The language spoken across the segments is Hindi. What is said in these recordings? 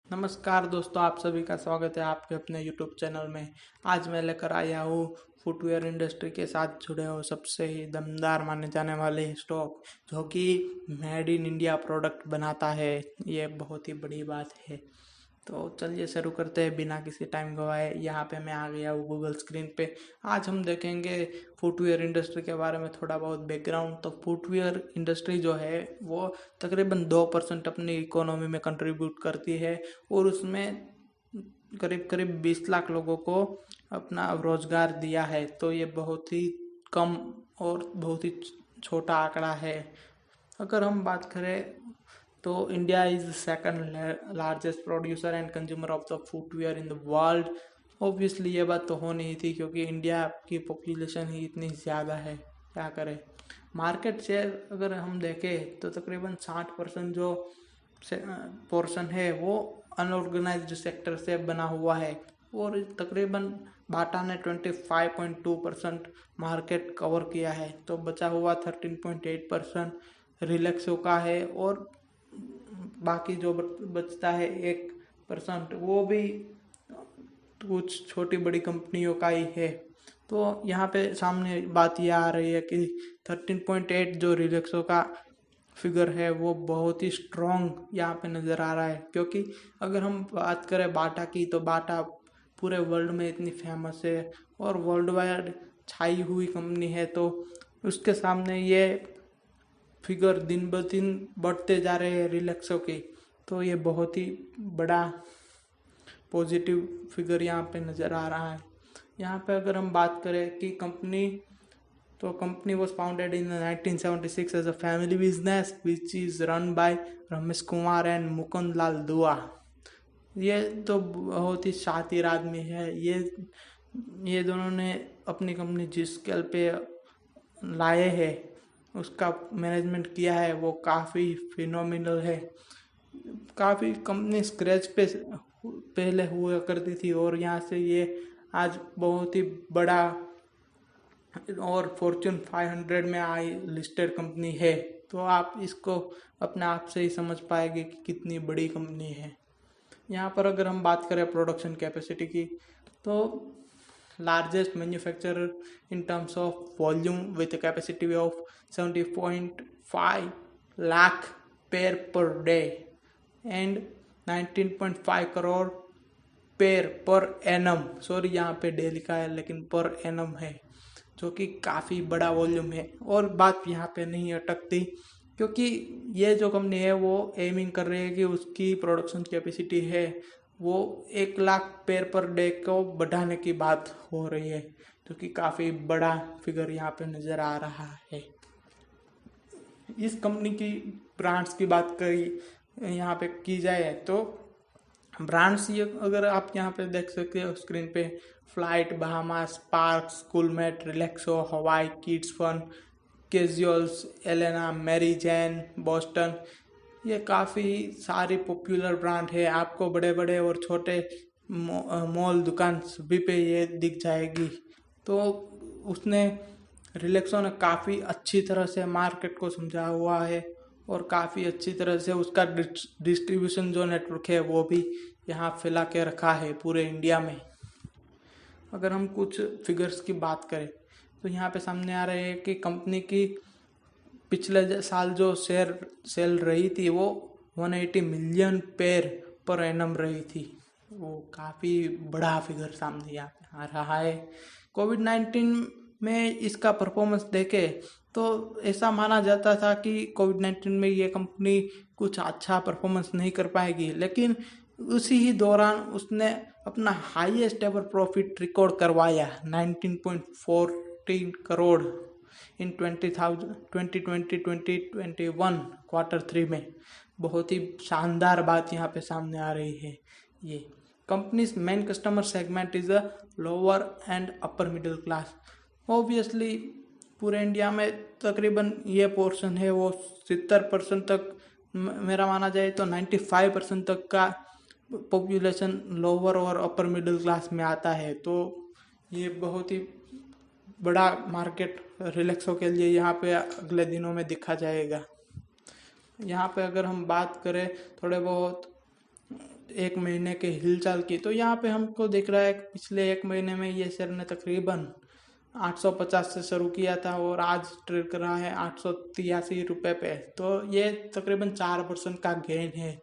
नमस्कार दोस्तों, आप सभी का स्वागत है आपके अपने YouTube चैनल में। आज मैं लेकर आया हूँ फुटवेयर इंडस्ट्री के साथ जुड़े हो सबसे ही दमदार माने जाने वाले स्टॉक, जो कि मेड इन इंडिया प्रोडक्ट बनाता है। ये बहुत ही बड़ी बात है। तो चलिए शुरू करते हैं बिना किसी टाइम गवाए। यहाँ पे मैं आ गया हूँ गूगल स्क्रीन पे। आज हम देखेंगे फुटवेयर इंडस्ट्री के बारे में थोड़ा बहुत बैकग्राउंड। तो फुटवेयर इंडस्ट्री जो है वो तकरीबन 2% अपनी इकोनॉमी में कंट्रीब्यूट करती है और उसमें करीब करीब 20 लाख लोगों को अपना रोजगार दिया है। तो ये बहुत ही कम और बहुत ही छोटा आंकड़ा है। अगर हम बात करें तो India is second largest producer and consumer of the footwear in the world. Obviously ये बात तो हो नहीं थी, क्योंकि इंडिया की पॉपुलेशन ही इतनी ज़्यादा है, क्या करें। मार्केट शेयर अगर हम देखें तो तकरीबन 60% जो पोर्शन है वो अनऑर्गेनाइज्ड सेक्टर से बना हुआ है और तकरीबन बाटा ने 25.2% मार्केट कवर किया है। तो बचा हुआ 13.8% रिलैक्सो का है और बाकी जो बचता है 1% वो भी कुछ छोटी बड़ी कंपनियों का ही है। तो यहाँ पे सामने बात यह आ रही है कि 13.8 जो रिलैक्सो का फिगर है वो बहुत ही स्ट्रॉन्ग यहाँ पे नज़र आ रहा है। क्योंकि अगर हम बात करें बाटा की, तो बाटा पूरे वर्ल्ड में इतनी फेमस है और वर्ल्ड वाइड छाई हुई कंपनी है। तो उसके सामने ये फिगर दिन ब दिन बढ़ते जा रहे हैं रिलैक्सो के। तो ये बहुत ही बड़ा पॉजिटिव फिगर यहाँ पे नज़र आ रहा है। यहाँ पे अगर हम बात करें कि company was founded in 1976 as a family business which is run by Ramesh Kumar and Mukund Lal Dua. ये तो बहुत ही शातिर आदमी है। ये दोनों ने अपनी कंपनी जिस स्केल पे लाए हैं उसका मैनेजमेंट किया है वो काफ़ी फिनोमिनल है। काफ़ी कंपनी स्क्रैच पे पहले हुआ करती थी और यहाँ से ये आज बहुत ही बड़ा और फॉर्च्यून 500 में आई लिस्टेड कंपनी है। तो आप इसको अपने आप से ही समझ पाएंगे कि कितनी बड़ी कंपनी है। यहाँ पर अगर हम बात करें प्रोडक्शन कैपेसिटी की, तो largest manufacturer in terms of volume with a capacity of 70.5 lakh pair per day and 19.5 crore pair per annum. Sorry, यहाँ पे डे लिखा है लेकिन पर एनम है, जो कि काफ़ी बड़ा वॉल्यूम है। और बात यहाँ पे नहीं अटकती, क्योंकि ये जो कंपनी है वो एमिंग कर रही है कि उसकी प्रोडक्शन कैपेसिटी है वो 1 लाख पेयर पर डे को बढ़ाने की बात हो रही है, जो कि काफ़ी बड़ा फिगर यहाँ पे नज़र आ रहा है। इस कंपनी की ब्रांड्स की बात करी यहाँ पे की जाए तो ब्रांड्स ये अगर आप यहाँ पे देख सकते हो स्क्रीन पे, Flite, Bahamas, Sparx, Schoolmate, Relaxo, Hawaii, Kids Fun, Casuals, Elena, Mary Jane, Boston. ये काफ़ी सारी पॉपुलर ब्रांड है। आपको बड़े बड़े और छोटे मॉल दुकान सभी पे ये दिख जाएगी। तो उसने रिलैक्सो ने काफ़ी अच्छी तरह से मार्केट को समझा हुआ है और काफ़ी अच्छी तरह से उसका डिस्ट्रीब्यूशन जो नेटवर्क है वो भी यहाँ फैला के रखा है पूरे इंडिया में। अगर हम कुछ फिगर्स की बात करें तो यहाँ पे सामने आ रहे हैं कि कंपनी की पिछले साल जो सेल रही थी वो 180 मिलियन पेयर पर एनम रही थी। वो काफ़ी बड़ा फिगर सामने यहाँ पे आ रहा है। कोविड-19 में इसका परफॉर्मेंस देखे तो ऐसा माना जाता था कि कोविड-19 में ये कंपनी कुछ अच्छा परफॉर्मेंस नहीं कर पाएगी, लेकिन उसी ही दौरान उसने अपना हाईएस्ट एवर प्रॉफिट रिकॉर्ड करवाया 19.14 करोड़ इन 2020-2021 Q3 में। बहुत ही शानदार बात यहाँ पे सामने आ रही है। ये companies main customer segment is a lower and upper middle class. Obviously पूरे इंडिया में तकरीबन ये पोर्शन है वो 70% तक, मेरा माना जाए तो 95% तक का पॉपुलेशन लोअर और अपर मिडिल क्लास में आता है। तो ये बहुत ही बड़ा मार्केट रिलैक्सो के लिए यहाँ पे अगले दिनों में दिखा जाएगा। यहाँ पे अगर हम बात करें थोड़े बहुत एक महीने के हिलचाल की, तो यहाँ पे हमको दिख रहा है कि पिछले एक महीने में ये शेयर ने तकरीबन 850 से शुरू किया था और आज ट्रेड कर रहा है 883 रुपये पे। तो ये तकरीबन 4% का गेन है।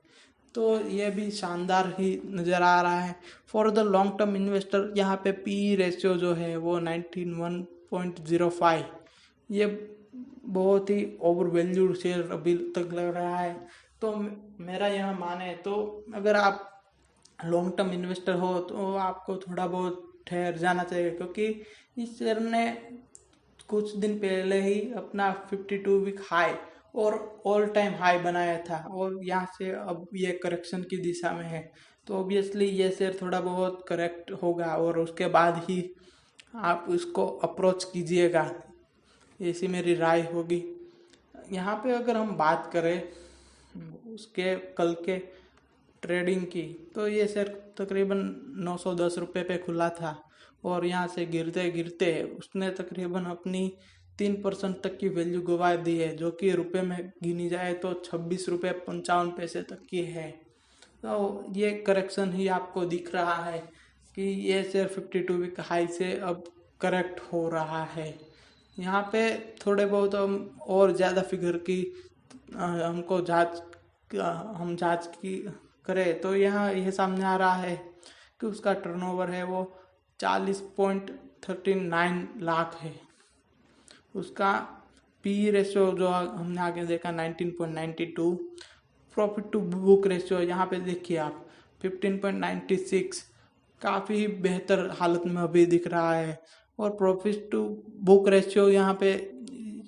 तो ये भी शानदार ही नज़र आ रहा है। For the long term investor यहाँ पे पी रेशियो जो है वो 91.05, ये बहुत ही ओवर वैल्यूड शेयर अभी तक लग रहा है। तो मेरा यह माने तो अगर आप लॉन्ग टर्म इन्वेस्टर हो तो आपको थोड़ा बहुत ठहर जाना चाहिए, क्योंकि इस शेयर ने कुछ दिन पहले ही अपना 52 वीक हाई और ऑल टाइम हाई बनाया था और यहाँ से अब ये करेक्शन की दिशा में है। तो ऑब्वियसली ये शेयर थोड़ा बहुत करेक्ट होगा और उसके बाद ही आप इसको अप्रोच कीजिएगा, ऐसी मेरी राय होगी। यहाँ पे अगर हम बात करें उसके कल के ट्रेडिंग की, तो ये शेयर तकरीबन 910 रुपये पे खुला था और यहाँ से गिरते गिरते उसने तकरीबन अपनी 3% तक की वैल्यू गंवा दी है, जो कि रुपए में गिनी जाए तो 26 रुपये 55 पैसे तक की है। तो ये करेक्शन ही आपको दिख रहा है कि ये शेयर 52 वीक हाई से अब करेक्ट हो रहा है। यहाँ पे थोड़े बहुत हम और ज़्यादा फिगर की हमको हम जांच की करें तो यहाँ यह सामने आ रहा है कि उसका टर्नओवर है वो 40.39 लाख है। उसका पी रेशियो जो हमने आगे देखा 19.92, प्रॉफिट टू बुक रेशियो यहाँ पे देखिए आप 15.96, काफ़ी बेहतर हालत में अभी दिख रहा है। और प्रॉफिट टू बुक रेशियो यहाँ पे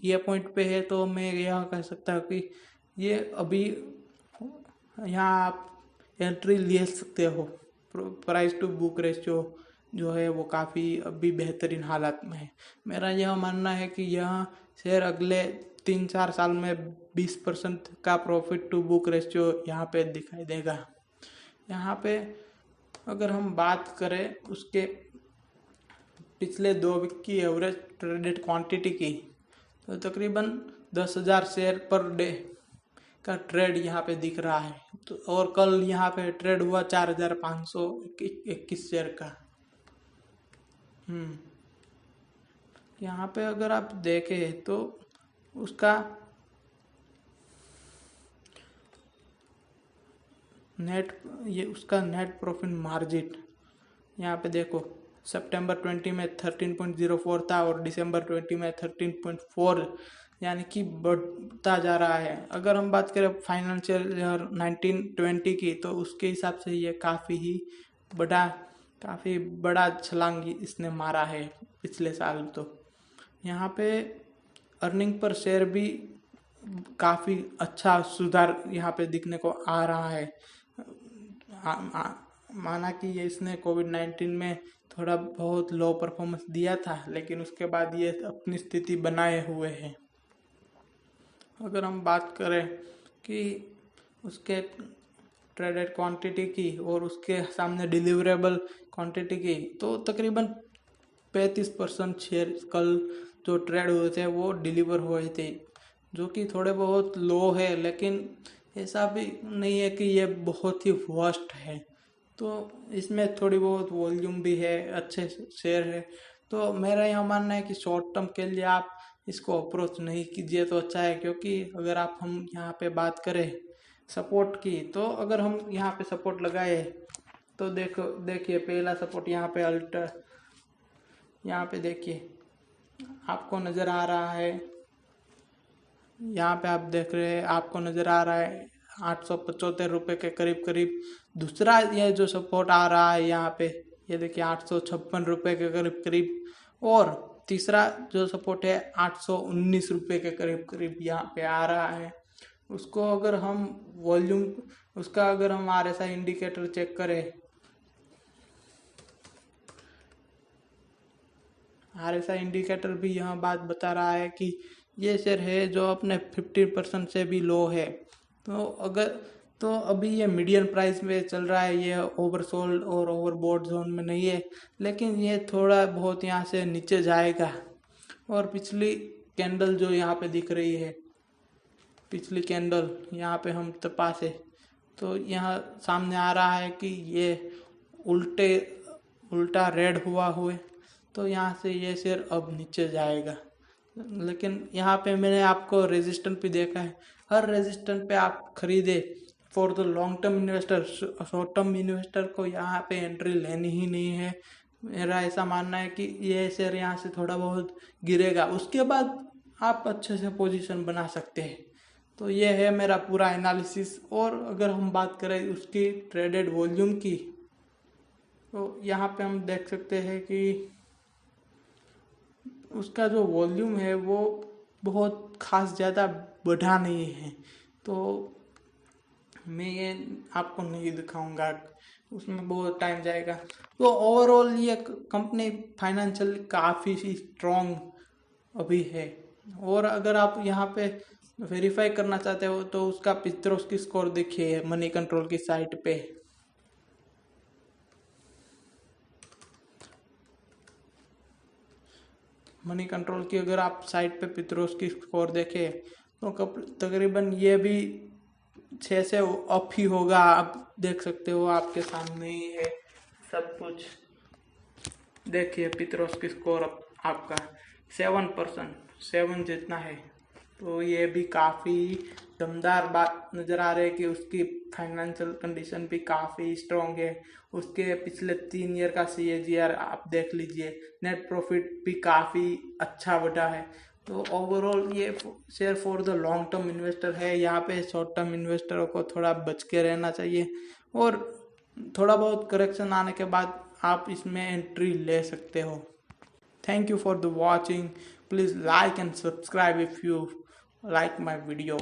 ये पॉइंट पे है, तो मैं यह कह सकता हूँ कि ये अभी यहाँ आप एंट्री ले सकते हो। प्राइस टू बुक रेशियो जो है वो काफ़ी अभी बेहतरीन हालत में है। मेरा यह मानना है कि यह शेयर अगले 3-4 साल में 20% का प्रॉफिट टू बुक रेशियो यहाँ पे दिखाई देगा। यहाँ पे अगर हम बात करें उसके पिछले 2 वीक की एवरेज ट्रेडेड क्वांटिटी की, तो तकरीबन 10,000 शेयर पर डे का ट्रेड यहाँ पे दिख रहा है। तो और कल यहाँ पे ट्रेड हुआ 4,521 शेयर का। यहाँ पे अगर आप देखें तो उसका नेट प्रॉफिट मार्जिन यहाँ पे देखो, सितंबर 20 में 13.04 था और दिसंबर 20 में 13.4, यानी कि बढ़ता जा रहा है। अगर हम बात करें फाइनेंशियल ईयर 1920 की, तो उसके हिसाब से ये काफ़ी बड़ा छलांग इसने मारा है पिछले साल। तो यहाँ पे अर्निंग पर शेयर भी काफ़ी अच्छा सुधार यहाँ पे दिखने को आ रहा है। माना कि ये इसने कोविड-19 में थोड़ा बहुत लो परफॉर्मेंस दिया था, लेकिन उसके बाद ये अपनी स्थिति बनाए हुए है। अगर हम बात करें कि उसके ट्रेडेड क्वांटिटी की और उसके सामने डिलीवरेबल क्वांटिटी की, तो तकरीबन 35% शेयर कल जो ट्रेड हुए थे वो डिलीवर हुए थे, जो कि थोड़े बहुत लो है, लेकिन ऐसा भी नहीं है कि ये बहुत ही वर्स्ट है। तो इसमें थोड़ी बहुत वॉल्यूम भी है, अच्छे शेयर है। तो मेरा यह मानना है कि शॉर्ट टर्म के लिए आप इसको अप्रोच नहीं कीजिए तो अच्छा है, क्योंकि अगर हम यहाँ पे बात करें सपोर्ट की, तो अगर हम यहाँ पे सपोर्ट लगाए तो देखिए पहला सपोर्ट यहाँ पे अल्टर, यहाँ पे देखिए आपको नज़र आ रहा है, यहाँ पे आप देख रहे हैं आपको नज़र आ रहा है 875 रुपये के करीब। दूसरा ये जो सपोर्ट आ रहा है यहाँ पे, ये देखिए 856 रुपये के करीब। और तीसरा जो सपोर्ट है 819 रुपये के करीब यहाँ पे आ रहा है। उसको अगर हम वॉल्यूम उसका अगर हम RSI इंडिकेटर चेक करें, RSI इंडिकेटर भी यह बात बता रहा है कि ये शेयर है जो अपने 50% से भी लो है। तो अभी ये मीडियम प्राइस में चल रहा है, ये ओवरसोल्ड और ओवरबॉट जोन में नहीं है, लेकिन ये थोड़ा बहुत यहाँ से नीचे जाएगा। और पिछली कैंडल जो यहाँ पे दिख रही है, पिछली कैंडल यहाँ पे हम तपासे तो यहाँ सामने आ रहा है कि ये उल्टा रेड हुआ हुए, तो यहाँ से ये शेयर अब नीचे जाएगा। लेकिन यहाँ पे मैंने आपको रेजिस्टेंस भी देखा है, हर रेजिस्टेंस पे आप खरीदे for the long term investor. Short term investor को यहाँ पे एंट्री लेनी ही नहीं है। मेरा ऐसा मानना है कि ये शेयर यहाँ से थोड़ा बहुत गिरेगा, उसके बाद आप अच्छे से पोजीशन बना सकते हैं। तो ये है मेरा पूरा एनालिसिस। और अगर हम बात करें उसकी ट्रेडेड वॉल्यूम की, तो यहाँ पे हम देख सकते हैं कि उसका जो वॉल्यूम है वो बहुत खास ज़्यादा बढ़ा नहीं है। तो मैं ये आपको नहीं दिखाऊंगा, उसमें बहुत टाइम जाएगा। तो ओवरऑल ये कंपनी फाइनेंशियल काफ़ी स्ट्रॉन्ग अभी है। और अगर आप यहाँ पे वेरीफाई करना चाहते हो तो उसका पित्रोस्की स्कोर देखिए मनी कंट्रोल की साइट पे। मनी कंट्रोल की अगर आप साइट पे पित्रोस्की स्कोर देखें तो तकरीबन ये भी 6 से अप ही होगा। आप देख सकते हो, आपके सामने ही है सब कुछ। देखिए पित्रोस्की स्कोर आपका 7% जितना है। तो ये भी काफ़ी दमदार बात नज़र आ रही है कि उसकी फाइनेंशियल कंडीशन भी काफ़ी स्ट्रॉन्ग है। उसके पिछले 3 ईयर का CAGR आप देख लीजिए, नेट प्रॉफिट भी काफ़ी अच्छा बढ़ा है। तो ओवरऑल ये share for the long term investor है। यहाँ पे शॉर्ट टर्म इन्वेस्टरों को थोड़ा बच के रहना चाहिए, और थोड़ा बहुत करेक्शन आने के बाद आप इसमें एंट्री ले सकते हो। Thank you for the watching. Please like and subscribe if you like my video.